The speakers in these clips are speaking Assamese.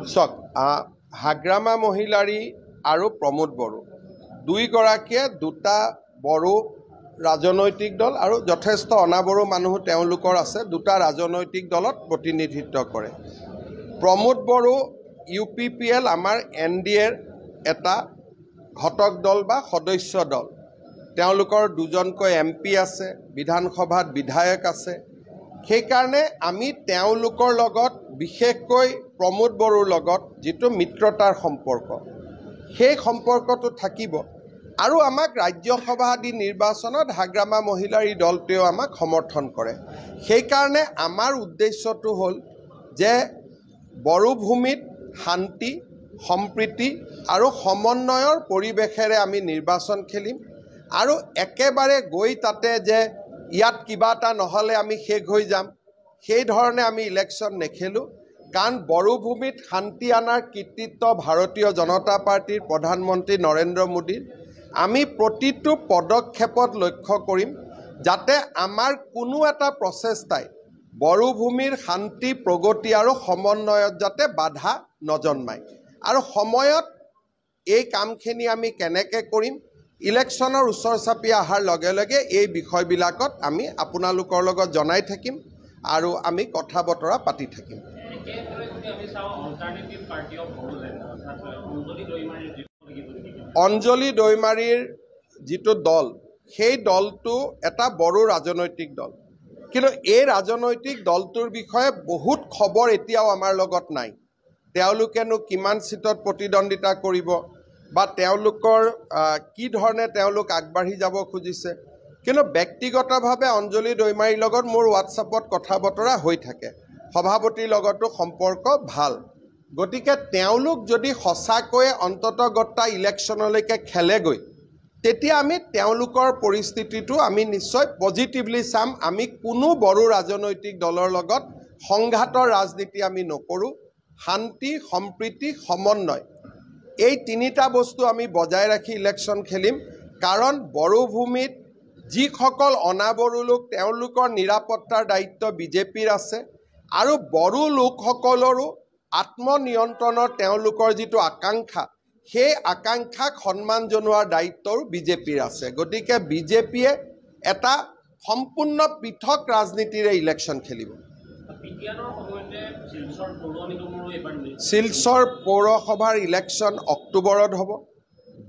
চক হাগ্ৰামা মহিলাৰী আৰু প্ৰমোদ বড়ো দুইগৰাকীয়ে দুটা বড়ো ৰাজনৈতিক দল আৰু যথেষ্ট অনাবড়ো মানুহ তেওঁলোকৰ আছে দুটা ৰাজনৈতিক দলত প্ৰতিনিধিত্ব কৰে। প্ৰমোদ বড়ো UPPL আমাৰ NDAৰ এটা ঘটক দল বা সদস্য দল। তেওঁলোকৰ দুজনকৈ MP আছে, বিধানসভাত বিধায়ক আছে। সেইকাৰণে আমি তেওঁলোকৰ লগত বিশেষকৈ প্ৰমোদ বড়োৰ লগত যিটো মিত্ৰতাৰ সম্পৰ্ক সেই সম্পৰ্কটো থাকিব আৰু আমাক ৰাজ্যসভা আদি নিৰ্বাচনত হাগ্ৰামা মহিলাৰী দলটোৱেও আমাক সমৰ্থন কৰে। সেইকাৰণে আমাৰ উদ্দেশ্যটো হ'ল যে বড়ো ভূমিত শান্তি সম্প্ৰীতি আৰু সমন্বয়ৰ পৰিৱেশেৰে আমি নিৰ্বাচন খেলিম আৰু একেবাৰে গৈ তাতে যে ইয়াত কিবা এটা নহ'লে আমি শেষ হৈ যাম সেই ধৰণে আমি ইলেকশ্যন নেখেলোঁ। কাৰণ বড়ো ভূমিত শান্তি আনাৰ কৃতিত্ব ভাৰতীয় জনতা পাৰ্টিৰ প্ৰধানমন্ত্ৰী নৰেন্দ্ৰ মোদীৰ। আমি প্ৰতিটো পদক্ষেপত লক্ষ্য কৰিম যাতে আমাৰ কোনো এটা প্ৰচেষ্টাই বড়ো ভূমিৰ শান্তি প্ৰগতি আৰু সমন্বয়ত যাতে বাধা নজন্মায় আৰু সময়ত এই কামখিনি আমি কেনেকৈ কৰিম ইলেকশ্যনৰ ওচৰ চাপি অহাৰ লগে লগে এই বিষয়বিলাকত আমি আপোনালোকৰ লগত জনাই থাকিম আৰু আমি কথা বতৰা পাতি থাকিম। অঞ্জলি দৈমাৰীৰ যিটো দল সেই দলটো এটা বড়ো ৰাজনৈতিক দল, কিন্তু এই ৰাজনৈতিক দলটোৰ বিষয়ে বহুত খবৰ এতিয়াও আমাৰ লগত নাই। তেওঁলোকেনো কিমান সিটত প্ৰতিদ্বন্দ্বিতা কৰিব বা তেওঁলোকৰ কি ধৰণে তেওঁলোক আগবাঢ়ি যাব খুজিছে, কিন্তু ব্যক্তিগতভাৱে অঞ্জলি দৈমাৰীৰ লগত মোৰ হোৱাটছআপত কথা বতৰা হৈ থাকে, সভাপতিৰ লগতো সম্পৰ্ক ভাল। গতিকে তেওঁলোক যদি সঁচাকৈয়ে অন্ততগত্তা ইলেকশ্যনলৈকে খেলেগৈ তেতিয়া আমি তেওঁলোকৰ পৰিস্থিতিটো আমি নিশ্চয় পজিটিভলি চাম। আমি কোনো বড়ো ৰাজনৈতিক দলৰ লগত সংঘাতৰ ৰাজনীতি আমি নকৰোঁ। শান্তি সম্প্ৰীতি সমন্বয় এই তিনিটা বস্তু আমি বজাই ৰাখি ইলেকশ্যন খেলিম। কাৰণ বড়ো ভূমিত যিসকল অনাবড়ো লোক তেওঁলোকৰ নিৰাপত্তাৰ দায়িত্ব বিজেপিৰ আছে আৰু বড়ো লোকসকলৰো আত্মনিয়ন্ত্ৰণৰ তেওঁলোকৰ যিটো আকাংক্ষা সেই আকাংক্ষাক সন্মান জনোৱাৰ দায়িত্বও বিজেপিৰ আছে। গতিকে বিজেপিয়ে এটা সম্পূৰ্ণ পৃথক ৰাজনীতিৰে ইলেকশ্যন খেলিব। শিলচৰ পৌৰসভাৰ ইলেকশ্যন অক্টোবৰত হ'ব,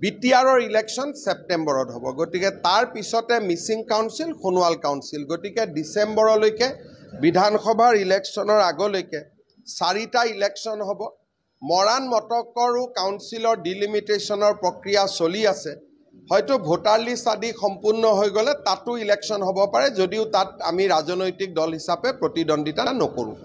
BTRৰ ইলেকশ্যন ছেপ্টেম্বৰত হ'ব। গতিকে তাৰ পিছতে মিচিং কাউন্সিল সোণোৱাল কাউন্সিল। গতিকে ডিচেম্বৰলৈকে বিধানসভাৰ ইলেকশ্যনৰ আগলৈকে 4টা ইলেকশ্যন হ'ব। মৰাণ মটকৰো কাউন্সিলৰ ডিলিমিটেশ্যনৰ প্ৰক্ৰিয়া চলি আছে। হয়তো ভোটাৰ লিষ্ট আদি সম্পূৰ্ণ হৈ গ'লে তাতো ইলেকশ্যন হ'ব পাৰে, যদিও তাত আমি ৰাজনৈতিক দল হিচাপে প্ৰতিদ্বন্দ্বিতা নকৰোঁ।